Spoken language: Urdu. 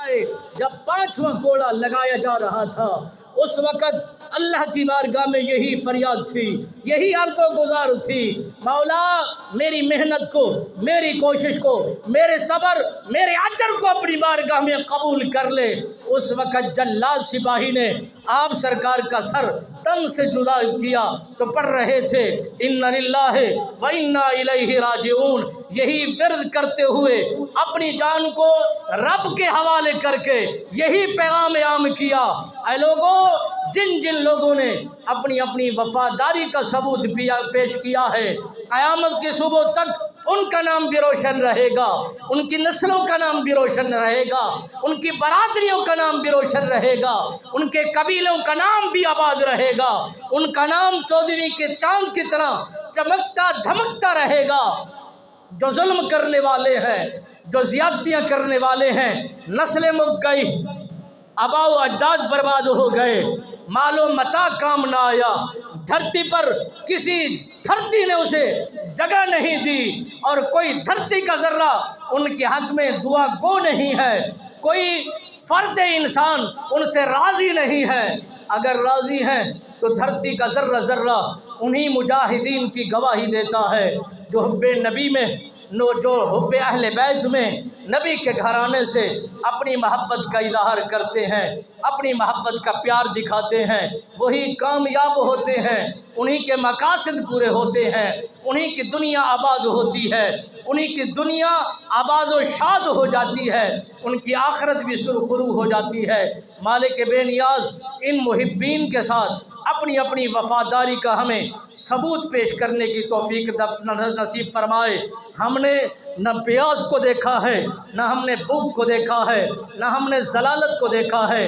فرمائے جب 5واں کوڑا لگایا جا رہا تھا اس وقت اللہ کی بارگاہ میں یہی فریاد تھی، یہی عرض و گزار تھی، مولا میری محنت کو، میری کوشش کو، میرے صبر، میرے اجر کو اپنی بارگاہ میں قبول کر لے۔ اس وقت جلاد سپاہی نے آپ سرکار کا سر تن سے جدا کیا تو پڑھ رہے تھے اِنَّ لِلَّهِ وَإِنَّا إِلَيْهِ راجعون۔ یہی ورد کرتے ہوئے اپنی جان کو رب کے حوالے کر کے یہی پیغام عام کیا، اے لوگوں جن جن لوگوں نے اپنی اپنی وفاداری کا ثبوت پیش کیا ہے، قیامت کے صبح تک ان کا نام بھی روشن رہے گا، ان کی نسلوں کا نام بھی روشن رہے گا، ان کی برادریوں کا نام بھی روشن رہے گا، ان کے قبیلوں کا نام بھی آباد رہے گا، ان کا نام چودھویں کے چاند کی طرح چمکتا دھمکتا رہے گا۔ جو ظلم کرنے والے ہیں، جو زیادتیاں کرنے والے ہیں، نسلیں مک گئی، آباء و اجداد برباد ہو گئے، مال و متاع کام نہ آیا، دھرتی پر کسی دھرتی نے اسے جگہ نہیں دی، اور کوئی دھرتی کا ذرہ ان کے حق میں دعا گو نہیں ہے، کوئی فرد انسان ان سے راضی نہیں ہے۔ اگر راضی ہیں تو دھرتی کا ذرہ ذرہ انہی مجاہدین کی گواہی دیتا ہے جو حب نبی میں، جو حب اہل بیت میں نبی کے گھرانے سے اپنی محبت کا اظہار کرتے ہیں، اپنی محبت کا پیار دکھاتے ہیں، وہی کامیاب ہوتے ہیں، انہی کے مقاصد پورے ہوتے ہیں، انہی کی دنیا آباد ہوتی ہے، انہی کی دنیا آباد و شاد ہو جاتی ہے، ان کی آخرت بھی سرخرو ہو جاتی ہے۔ مالک بے نیاز ان محبین کے ساتھ اپنی اپنی وفاداری کا ہمیں ثبوت پیش کرنے کی توفیق نصیب فرمائے۔ ہم نے نہ پیاس کو دیکھا ہے، نہ ہم نے بھوک کو دیکھا ہے، نہ ہم نے ضلالت کو دیکھا ہے۔